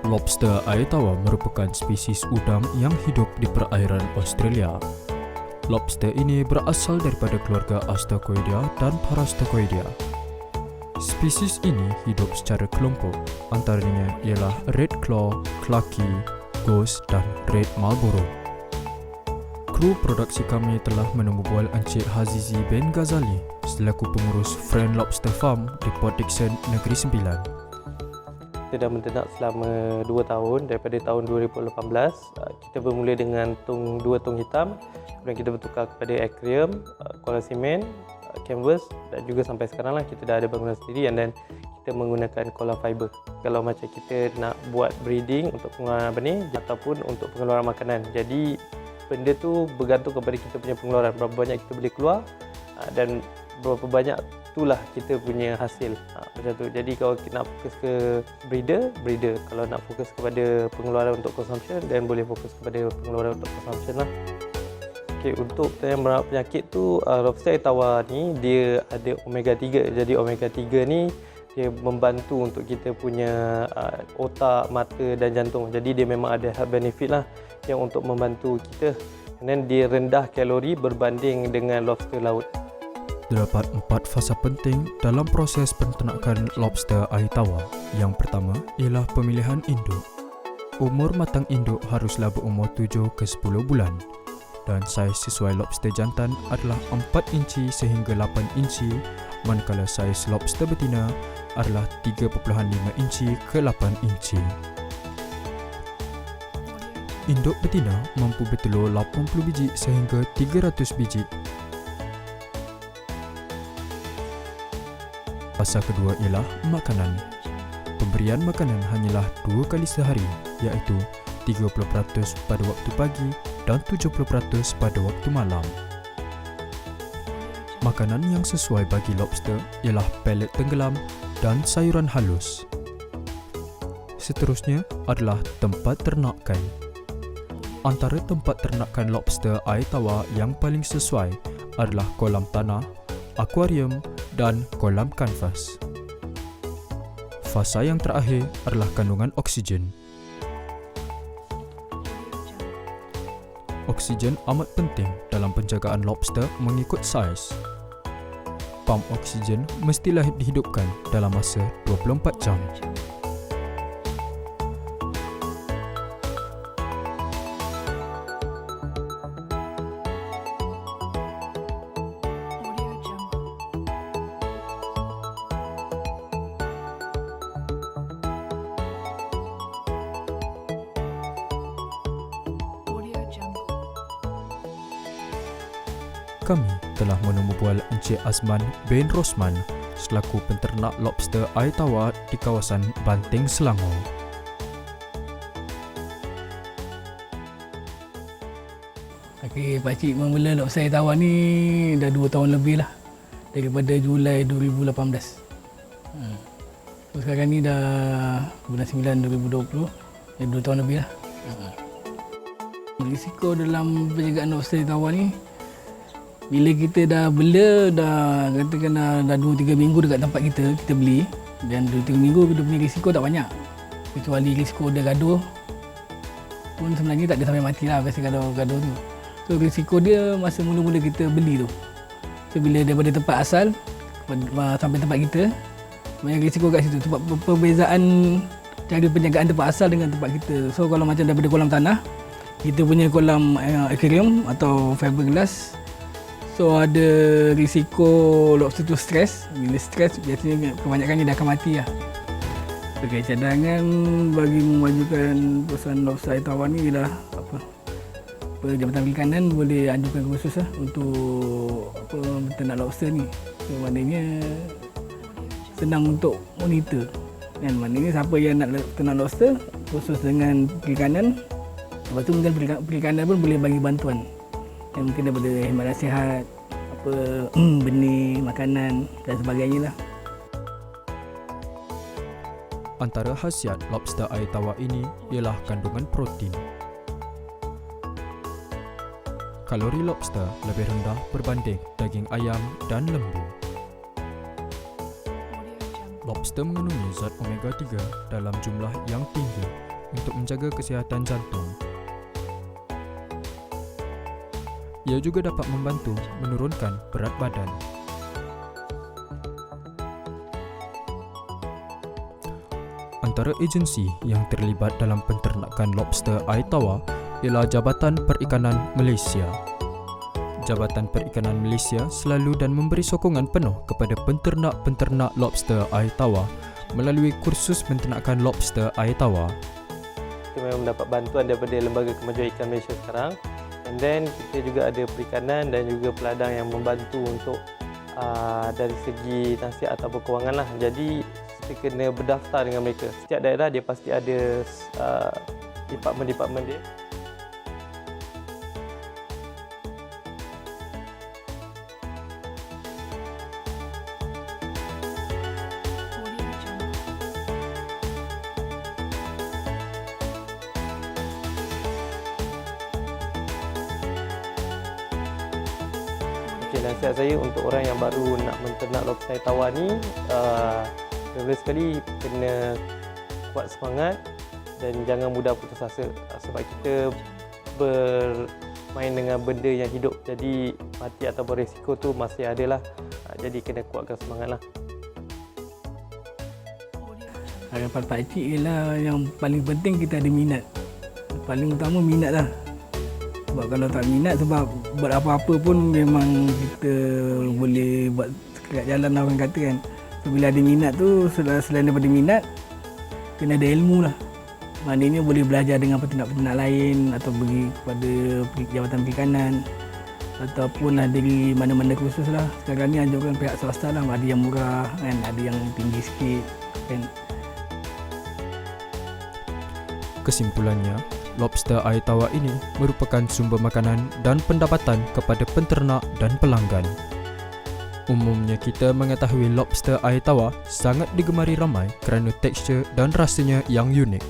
Lobster air tawar merupakan spesies udang yang hidup di perairan Australia. Lobster ini berasal daripada keluarga Astacoidea dan Parastacoidea. Spesies ini hidup secara kelompok, antaranya ialah Red Claw, Clarkie, Ghost dan Red Marlboro. Kru produksi kami telah menemu Encik Hazizi bin Ghazali selaku pengurus Friend Lobster Farm di Port Dickson, Negeri Sembilan. Kita dah menternak selama 2 tahun. Daripada tahun 2018 kita bermula dengan 2 tong hitam, kemudian kita bertukar kepada aquarium, kolam simen, canvas dan juga sampai sekarang lah kita dah ada bangunan sendiri dan kita menggunakan kolam fiber. Kalau macam kita nak buat breeding untuk pengeluaran benih ataupun untuk pengeluaran makanan, jadi benda tu bergantung kepada kita punya pengeluaran, berapa banyak kita boleh keluar dan berapa banyak itulah kita punya hasil, macam tu. Jadi kalau kita nak fokus ke breeder. Kalau nak fokus kepada pengeluaran untuk consumption, dan boleh fokus kepada pengeluaran untuk consumption lah. Okay, untuk yang merawat penyakit tu, lobster air tawar ni dia ada omega 3. Jadi omega 3 ni dia membantu untuk kita punya otak, mata dan jantung. Jadi dia memang ada health benefit lah yang untuk membantu kita. Dan dia rendah kalori berbanding dengan lobster laut. Terdapat 4 fasa penting dalam proses penternakan lobster air tawar. Yang pertama ialah pemilihan induk. Umur matang induk haruslah berumur 7 ke 10 bulan dan saiz sesuai lobster jantan adalah 4 inci sehingga 8 inci, manakala saiz lobster betina adalah 3.5 inci ke 8 inci. Induk betina mampu bertelur 80 biji sehingga 300 biji. Fasa kedua ialah makanan. Pemberian makanan hanyalah 2 kali sehari, iaitu 30% pada waktu pagi dan 70% pada waktu malam. Makanan yang sesuai bagi lobster ialah pelet tenggelam dan sayuran halus. Seterusnya adalah tempat ternakan. Antara tempat ternakan lobster air tawar yang paling sesuai adalah kolam tanah, akuarium dan kolam kanvas. Fasa yang terakhir adalah kandungan oksigen. Oksigen amat penting dalam penjagaan lobster mengikut saiz. Pam oksigen mestilah dihidupkan dalam masa 24 jam. Kami telah menemu Encik Azman bin Rosman selaku penternak lobster air tawar di kawasan Banting, Selangor. Okay, pakcik memula lobster air tawar ni dah 2 tahun lebih lah, daripada Julai 2018. So, sekarang ni dah bulan 9 2020, dah 2 tahun lebih lah. Risiko dalam penjagaan lobster air tawar ni, bila kita dah bela, dah katakan dah 2-3 minggu dekat tempat kita beli, dan 2-3 minggu kita punya risiko tak banyak, kecuali risiko dia gaduh pun sebenarnya tak ada sampai mati lah biasa kalau gaduh tu. So risiko dia masa mula-mula kita beli tu, so bila daripada tempat asal sampai tempat kita, banyak risiko kat situ. Sebab perbezaan cara penjagaan tempat asal dengan tempat kita. So kalau macam daripada kolam tanah, kita punya kolam aquarium atau fiberglass, so ada risiko lobster tu stres. Bila stres, biasanya kebanyakannya dia akan mati lah. Okay, cadangan bagi memajukan perusahaan lobster air tawar ni ialah Jabatan Perikanan boleh anjurkan khusus lah untuk ternak lobster ni. So maknanya senang untuk monitor. Dan maknanya siapa yang nak ternak lobster khusus dengan perikanan, lepas tu mungkin perikanan pun boleh bagi bantuan. Yang mungkin daripada khidmat nasihat, benih, makanan dan sebagainya lah. Antara khasiat lobster air tawar ini ialah kandungan protein. Kalori lobster lebih rendah berbanding daging ayam dan lembu. Lobster mengandungi zat omega 3 dalam jumlah yang tinggi untuk menjaga kesihatan jantung. Ia juga dapat membantu menurunkan berat badan. Antara agensi yang terlibat dalam penternakan lobster air tawar ialah Jabatan Perikanan Malaysia. Jabatan Perikanan Malaysia selalu dan memberi sokongan penuh kepada penternak-penternak lobster air tawar melalui kursus penternakan lobster air tawar. Kita memang mendapat bantuan daripada Lembaga Kemajuan Ikan Malaysia sekarang. And then kita juga ada perikanan dan juga peladang yang membantu untuk dari segi nasihat atau kewangan lah. Jadi kita kena berdaftar dengan mereka. Setiap daerah dia pasti ada department-department dia. Okay, nasihat saya untuk orang yang baru nak menternak lobster tawar ni, first sekali kena kuat semangat dan jangan mudah putus asa, sebab kita bermain dengan benda yang hidup, jadi mati atau beresiko tu masih ada lah. Jadi kena kuatkan semangat lah. Harapan pakcik ialah yang paling penting kita ada minat. Paling utama minat lah. Sebab kalau tak minat, sebab buat apa-apa pun memang kita boleh buat kat jalan lah orang kata kan. So, bila ada minat tu, selain daripada minat, kena ada ilmu lah. Maknanya boleh belajar dengan peternak-peternak lain atau pergi kepada Jabatan Perikanan ataupun ada di mana-mana kursus lah. Sekarang ni anjurkan pihak swasta lah, ada yang murah kan, ada yang tinggi sikit kan. Kesimpulannya, lobster air tawar ini merupakan sumber makanan dan pendapatan kepada penternak dan pelanggan. Umumnya kita mengetahui lobster air tawar sangat digemari ramai kerana tekstur dan rasanya yang unik.